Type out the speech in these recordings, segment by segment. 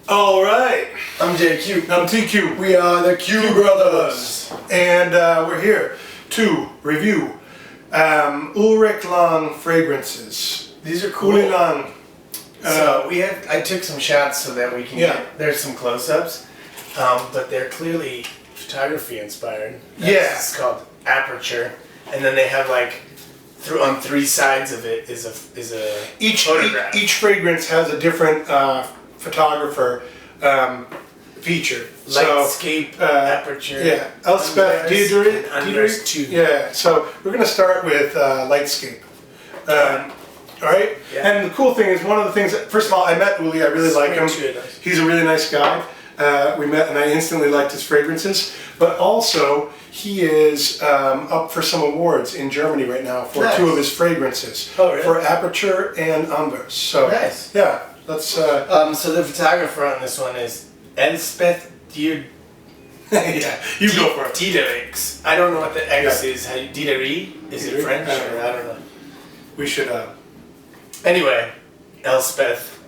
All right. I'm JQ. I'm TQ. We are the Q Brothers. And we're here to review Ulrich Lang fragrances. These are cool. Ulrich Lang. So I took some shots so that we can get, there's some close-ups, but they're clearly photography inspired. It's called Aperture. And then they have like, on three sides of it is a photograph. Each fragrance has a different photographer feature. Lightscape, Aperture. Yeah, Elspeth, Dietrich. Yeah, so we're going to start with Lightscape. All right? Yeah. And the cool thing is, one of the things that, first of all, I met Uli, I really like him. He's a really nice guy. We met and I instantly liked his fragrances. But also, he is up for some awards in Germany right now for two of his fragrances. Oh, really? For Aperture and Anvers. So, nice. Yeah, let's... so the photographer on this one is Elspeth. Yeah, you go for it. Dietrich. I don't know what the X is. Dietrich? Is it French? Or I don't know. We should... Anyway, Elspeth.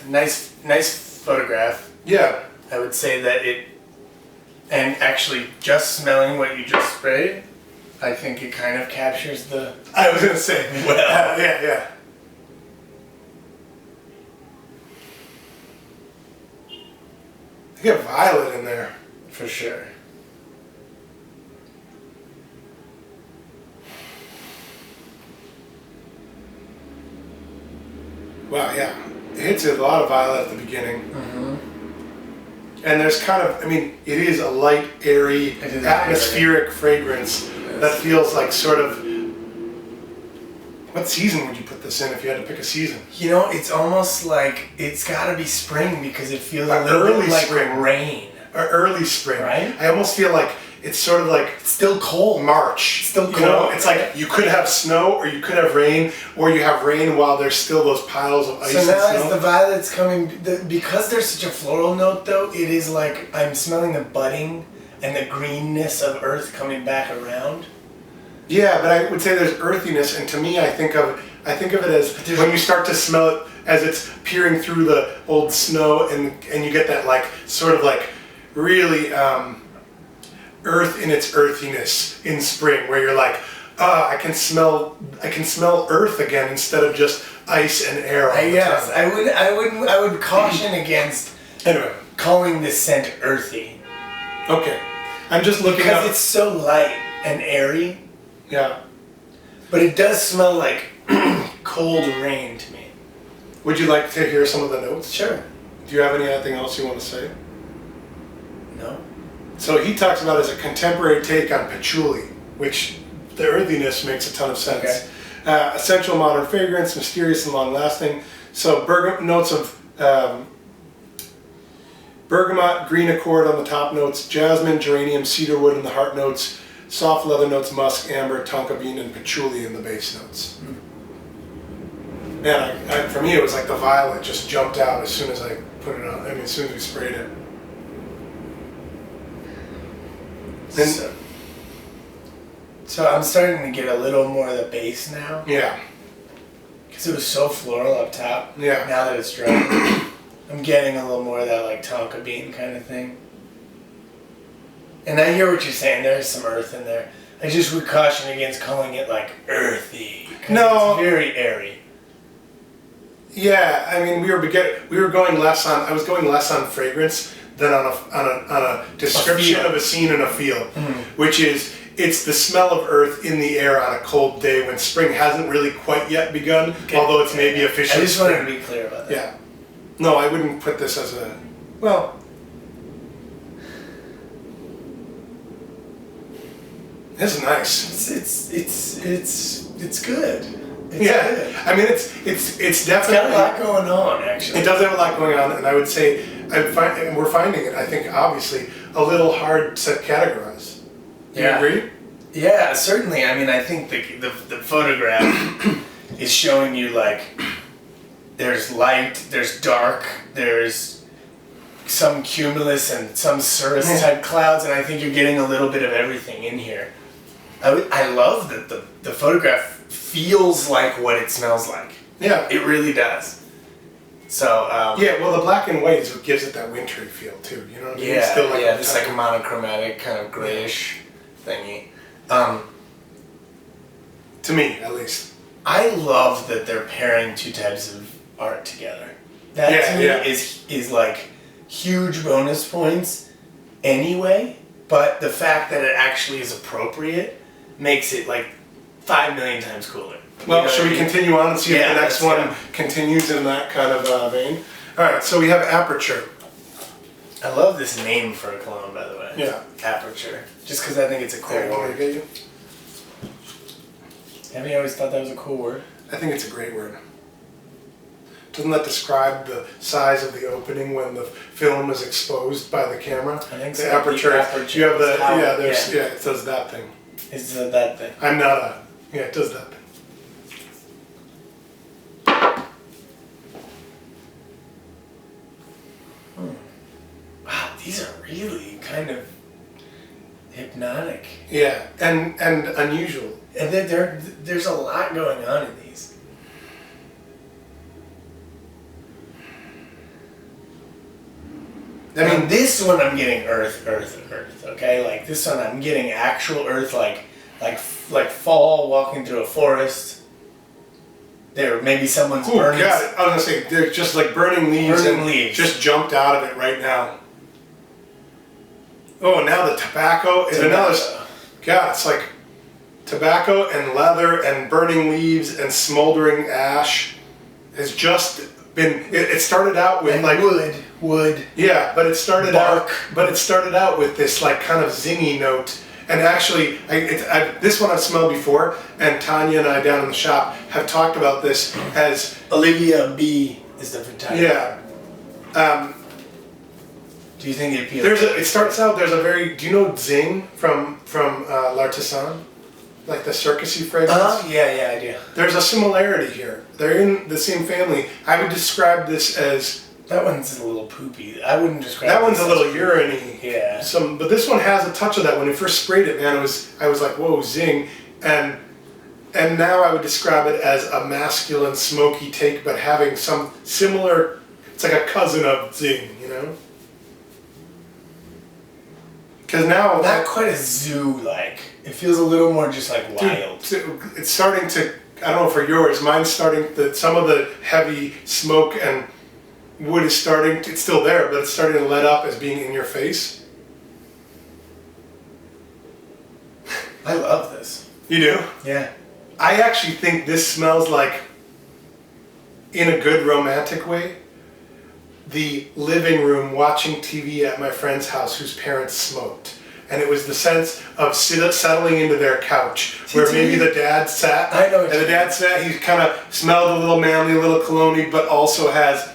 Nice photograph. Yeah. I would say that it... And actually, just smelling what you just sprayed, I think it kind of captures the... I was going to say. Well. Yeah. You get violet in there. For sure. Wow, yeah. It hits it a lot of violet at the beginning. Mm-hmm. And there's kind of, it is a light, airy, atmospheric fragrance that feels like sort of... What season would you put this in if you had to pick a season? You know, it's almost like it's got to be spring because it feels a little bit like rain. Or early spring. Right? I almost feel like it's sort of like... It's still cold. March. Still cold. You know, it's like you could have snow or you could have rain, or you have rain while there's still those piles of ice. So and now snow. as the violet's coming, because there's such a floral note though, it is like I'm smelling the budding and the greenness of earth coming back around. Yeah, but I would say there's earthiness, and to me, I think of it as when you start to smell it as it's peering through the old snow, and you get that like sort of like really earth in its earthiness in spring, where you're like, I can smell earth again instead of just ice and air. Yes, I would caution against calling this scent earthy. Okay, I'm just looking because it's so light and airy. Yeah. But it does smell like cold rain to me. Would you like to hear some of the notes? Sure. Do you have anything else you want to say? No. So he talks about it as a contemporary take on patchouli, which the earthiness makes a ton of sense. Okay. Essential modern fragrance, mysterious and long-lasting. So notes of bergamot, green accord on the top notes, jasmine, geranium, cedarwood in the heart notes, soft leather notes, musk, amber, tonka bean, and patchouli in the base notes. Man, for me it was like the violet just jumped out as soon as I put it on. As soon as we sprayed it. So I'm starting to get a little more of the base now. Yeah. Because it was so floral up top. Yeah. Now that it's dry, I'm getting a little more of that like tonka bean kind of thing. And I hear what you're saying. There's some earth in there. I just would caution against calling it like earthy. No. It's very airy. Yeah, we were going less on. I was going less on fragrance than on a description of a scene and a feel, which is it's the smell of earth in the air on a cold day when spring hasn't really quite yet begun, although it's maybe officially. I just wanted to be clear about that. Yeah, no, I wouldn't put this as a well. This is nice. It's good. It's good. It's definitely got a lot going on. Actually, it does have a lot going on, and I would say we're finding it. I think obviously a little hard to categorize. Do you agree? Yeah, certainly. I think the photograph is showing you like there's light, there's dark, there's some cumulus and some cirrus type clouds, and I think you're getting a little bit of everything in here. I love that the photograph feels like what it smells like. Yeah. It really does. So yeah, well, the black and white is what gives it that wintry feel too. You know what I mean? yeah, It's still like this like monochromatic kind of grayish thingy. To me, at least. I love that they're pairing two types of art together. That to me is like huge bonus points anyway, but the fact that it actually is appropriate makes it like 5 million times cooler. Well, should we continue on and see if the next one continues in that kind of vein? Alright, so we have Aperture. I love this name for a cologne, by the way. Yeah. Aperture. Just because I think it's a cool word. Get you? Haven't you always thought that was a cool word? I think it's a great word. Doesn't that describe the size of the opening when the film is exposed by the camera? I think the so. Aperture. The aperture. You have the it does that thing. It's that thing. I'm not a it does that thing. Wow, these are really kind of hypnotic. Yeah, and unusual. And then there's a lot going on in these. I mean, this one I'm getting earth. Okay, like this one I'm getting actual earth, like fall walking through a forest. There, maybe someone's burning. God, I was gonna say they're just like burning leaves. Just jumped out of it right now. Oh, and now the tobacco is another. God, it's like tobacco and leather and burning leaves and smoldering ash has just been. It started out with and like wood. Yeah, but it started bark. It started out with this like kind of zingy note. And actually, this one I've smelled before, and Tanya and I down in the shop have talked about this as Olivia B is the photographer. Yeah. Do you think it appeals? It starts out. There's a very. Do you know Zing from L'Artisan, like the circusy fragrance? Yeah, I do. There's a similarity here. They're in the same family. I would describe this as. That one's a little poopy. I wouldn't describe. That one's a little urine-y. Yeah. But this one has a touch of that. When we first sprayed it, man, I was like, whoa, Zing, and now I would describe it as a masculine, smoky take, but having some similar. It's like a cousin of Zing, you know. Because now not quite as zoo-like. It feels a little more just like wild. It's starting to. I don't know for yours. Mine's starting. Some of the heavy smoke and wood is starting. It's still there, but it's starting to let up as being in your face. I love this. You do? Yeah. I actually think this smells like, in a good romantic way, the living room watching TV at my friend's house whose parents smoked. And it was the sense of settling into their couch, where maybe the dad sat, the dad sat, he kind of smelled a little manly, a little cologne, but also has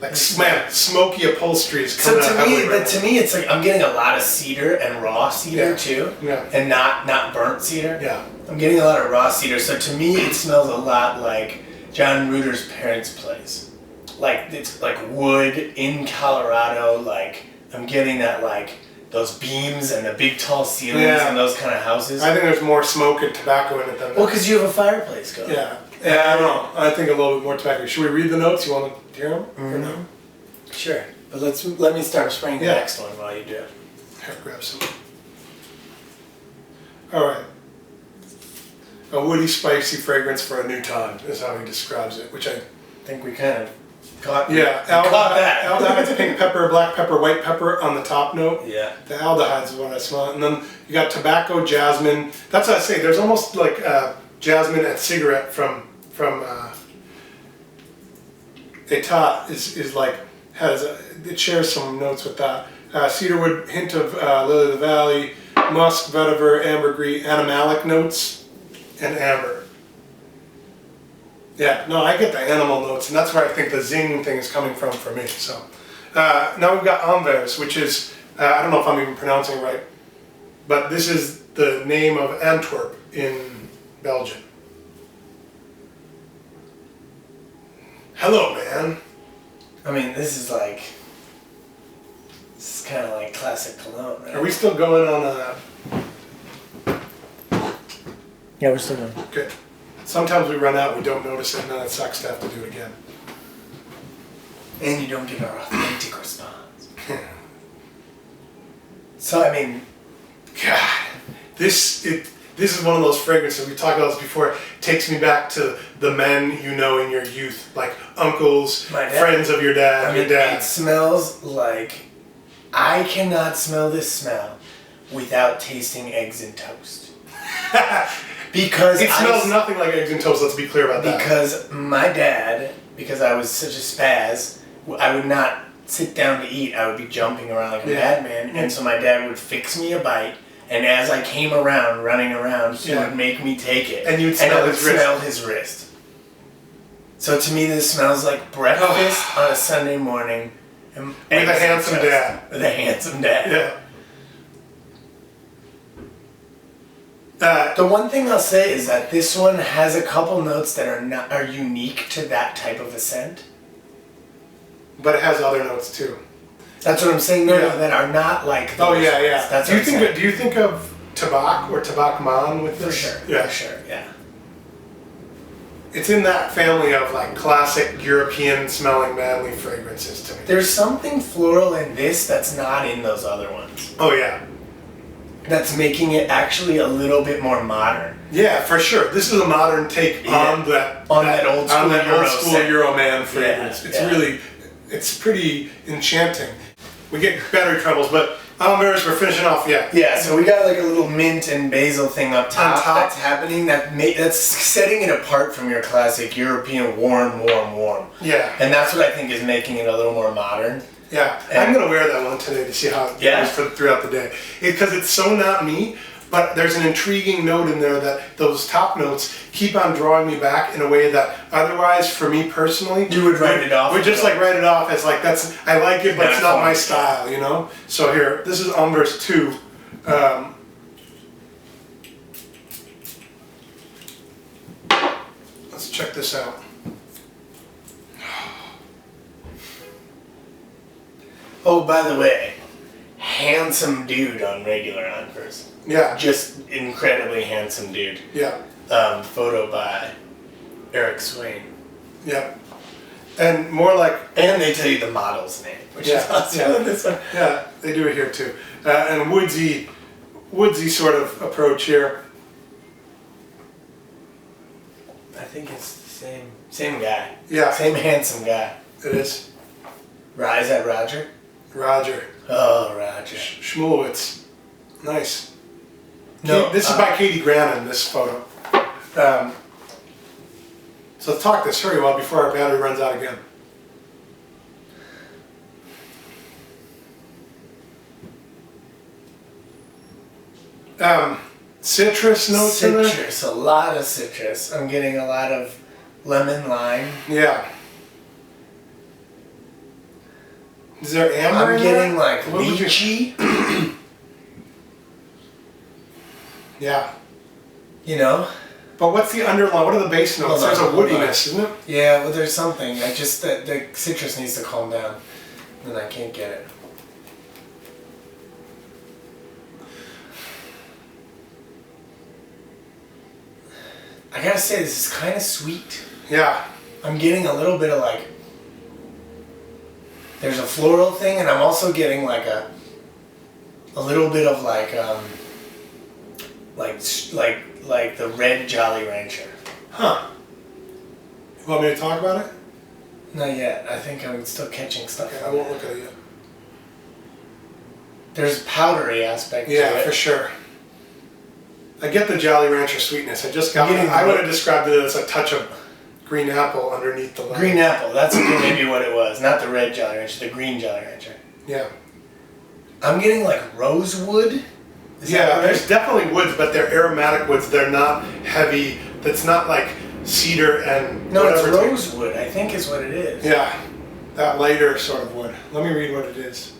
like smoky upholsteries coming out. To me, it's like I'm getting a lot of cedar and raw cedar too, yeah. And not burnt cedar. Yeah, I'm getting a lot of raw cedar. So to me, it smells a lot like John Reuter's parents' place. Like it's like wood in Colorado. Like I'm getting that like those beams and the big tall ceilings and those kind of houses. I think there's more smoke and tobacco in it than that. Well, because you have a fireplace going. Yeah, I don't know. I think a little bit more tobacco. Should we read the notes? You want to hear them? Or no? Sure, but let me start spraying the next one while you do it. Here, grab some. All right. A woody, spicy fragrance for a new time is how he describes it, which I think we kind of caught. Yeah, aldehydes, pink pepper, black pepper, white pepper on the top note. Yeah. The aldehydes is what I smell. And then you got tobacco, jasmine. That's what I say. There's almost like jasmine and cigarette from Etat is like it shares some notes with that. Cedarwood, hint of lily of the valley, musk, vetiver, ambergris, animalic notes, and amber. Yeah, no, I get the animal notes, and that's where I think the zing thing is coming from for me. So now we've got Anvers, which is I don't know if I'm even pronouncing it right, but this is the name of Antwerp in Belgium. Hello, man. I mean, this is kind of like classic cologne, right? Are we still going on Yeah, we're still going. Good. Sometimes we run out, we don't notice it, and then it sucks to have to do it again. And you don't get an authentic response. So, I mean... God, this is one of those fragrances, we talked about this before, it takes me back to the men you know in your youth, like uncles, friends of your dad, your dad. It smells like... I cannot smell this smell without tasting eggs and toast. Because it smells nothing like eggs and toast, let's be clear about that. Because my dad, because I was such a spaz, I would not sit down to eat, I would be jumping around like a madman, and so my dad would fix me a bite, and as I came around, running around, he would make me take it. And you'd smell his wrist. So to me this smells like breakfast on a Sunday morning. With a handsome dad. With a handsome dad. Yeah. The one thing I'll say is that this one has a couple notes that are unique to that type of a scent. But it has other notes too. That's what I'm saying. No, that are not like. Oh yeah, yeah. That's do you think of Tabak or Tabak Man with this? For sure. Yeah. For sure. Yeah. It's in that family of like classic European smelling manly fragrances to me. There's something floral in this that's not in those other ones. Oh yeah. That's making it actually a little bit more modern. Yeah, for sure. This is a modern take on that old school Euro man fragrance. Yeah, it's pretty enchanting. We get battery troubles, but Almers, we're finishing off. Yeah, so we got like a little mint and basil thing up top. That's happening. That's setting it apart from your classic European warm. Yeah. And that's what I think is making it a little more modern. Yeah, I'm going to wear that one today to see how it goes throughout the day. Because it's so not me, but there's an intriguing note in there that those top notes keep on drawing me back in a way that otherwise, for me personally... You would write it off. Would just like write it off as like, I like it, but it's not my style, you know? So here, this is Amber's 2. Let's check this out. Oh, by the way, handsome dude on regular Anvers. Yeah. Just incredibly handsome dude. Yeah. Photo by Eric Swain. Yeah. And more like... And they tell you the model's name, which is awesome in this one. Yeah, they do it here too. And woodsy sort of approach here. I think it's the same guy. Yeah. Same handsome guy. It is. Is that Roger? Roger. Oh, Roger. Schmulewitz. Nice. No, this is by Katie Grannon, this photo. So let's talk this. Hurry well before our battery runs out again. Citrus notes in there? Citrus, a lot of citrus. I'm getting a lot of lemon, lime. Yeah. Is there amber I'm in getting there? like lychee. Yeah. You know? But what's the underline? What are the base notes? There's a woodiness, isn't it? Yeah, well there's something. The citrus needs to calm down. And I can't get it. I gotta say, this is kind of sweet. Yeah. I'm getting a little bit of like... There's a floral thing, and I'm also getting like a little bit of like the red Jolly Rancher. Huh. You want me to talk about it? Not yet. I think I'm still catching stuff. Okay, I won't look at it yet. There's a powdery aspect to it. Yeah, for sure. I get the Jolly Rancher sweetness. I would have described it as a touch of green apple underneath the lemon. Green apple. That's maybe what it was. Not the red Jolly Rancher, the green Jolly Rancher. Yeah. I'm getting like rosewood. There's definitely woods, but they're aromatic woods. They're not heavy. That's not like cedar and no, it's rosewood. I think is what it is. Yeah, that lighter sort of wood. Let me read what it is.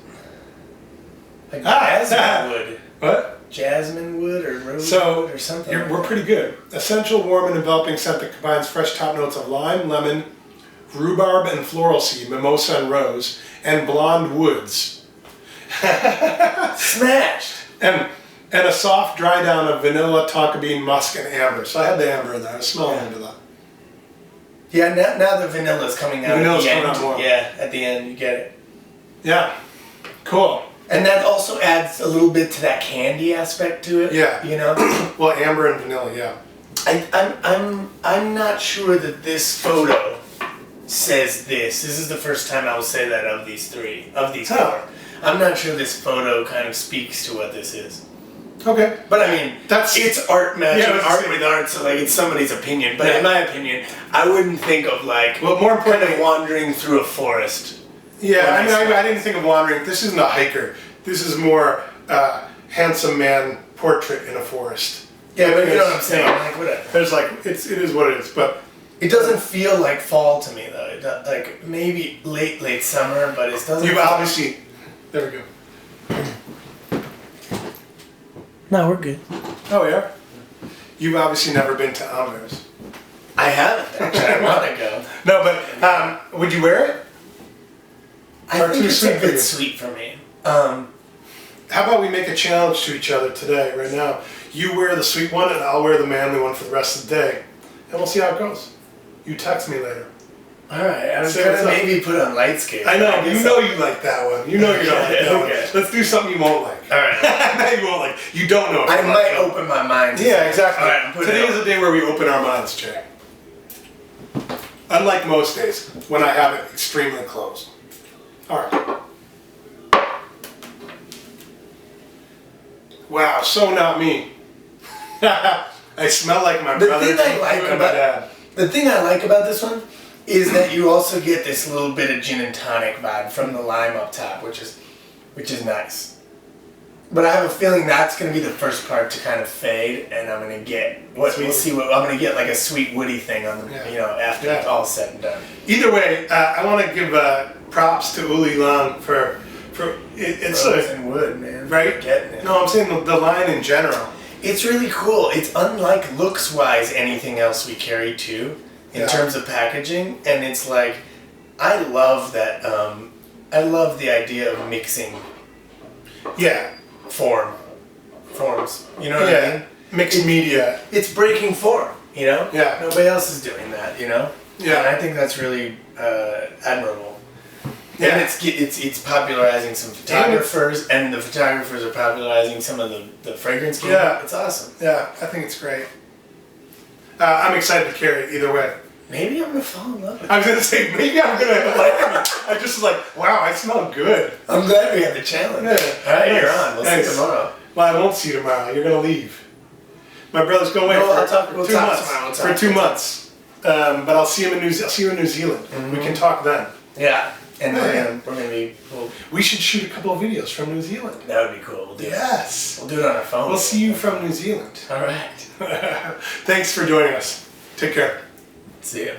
Like jasmine wood. What? Jasmine wood or rosewood or something. We're pretty good. Essential, warm, and enveloping scent that combines fresh top notes of lime, lemon, rhubarb and floral seed, mimosa and rose, and blonde woods. Smashed! And a soft dry down of vanilla, tonka bean, musk, and amber. So I had the amber in there. I was smelling into that. Yeah, now the vanilla's coming out Vanilla's at the coming end. out more. Yeah, at the end you get it. Yeah. Cool. And that also adds a little bit to that candy aspect to it. Yeah. You know? Well, amber and vanilla, yeah. I'm not sure that this photo says this. This is the first time I will say that of these four. I'm not sure this photo kind of speaks to what this is. Okay. But I mean, it's art matching art with art, so like it's somebody's opinion. But in my opinion, I wouldn't think of like more importantly, wandering through a forest. Yeah, I didn't think of wandering. This isn't a hiker. This is more handsome man portrait in a forest. Yeah, but you know what I'm saying. Like whatever. There's like it is what it is, but it doesn't feel like fall to me though. Like maybe late summer, but it doesn't. You've obviously. There we go. No, we're good. Oh yeah. You've obviously never been to Antwerp. I haven't actually. I want to go. No, but would you wear it? I think it's a bit sweet for me. How about we make a challenge to each other today, right now? You wear the sweet one and I'll wear the manly one for the rest of the day. And we'll see how it goes. You text me later. Alright, I was going to maybe put on light skate. I know, you know you like that one. You know you don't like that one. Let's do something you won't like. Alright. No, you won't like. You don't know. I might open my mind. Yeah, exactly. Alright, today is a day where we open our minds, Jay. Unlike most days, when I have it extremely closed. Alright. Wow, so not me. I smell like my brother and my dad. The thing I like about this one is that you also get this little bit of gin and tonic vibe from the lime up top, which is nice. But I have a feeling that's going to be the first part to kind of fade, and I'm going to get I'm going to get like a sweet woody thing on the after it's all said and done. Either way, I want to give props to Ulrich Lang for it's and wood, man. Right? Getting it. No, I'm saying the line in general. It's really cool. It's unlike looks-wise anything else we carry too, in terms of packaging. And it's like, I love that. I love the idea of mixing. Yeah. Forms. You know what I mean? Mixed media. It's breaking form. You know. Yeah. Nobody else is doing that. You know. Yeah. And I think that's really admirable. Yeah. And it's popularizing some photographers, and the photographers are popularizing some of the fragrance game. Yeah. It's awesome. Yeah, I think it's great. I'm excited to carry it either way. Maybe I'm going to fall in love with it. I was going to say, maybe I'm going to like it. I just was like, wow, I smell good. I'm glad we had the challenge. Yeah. All right, you're on. We'll see you tomorrow. Well, I won't see you tomorrow. You're going to leave. My brother's going away for 2 months. For 2 months. But I'll see him in New Zealand. Mm-hmm. We can talk then. Yeah. And we're gonna be. We should shoot a couple of videos from New Zealand. That would be cool. We'll do it. We'll do it on our phone. We'll see you from New Zealand. All right. Thanks for joining us. Take care. See you.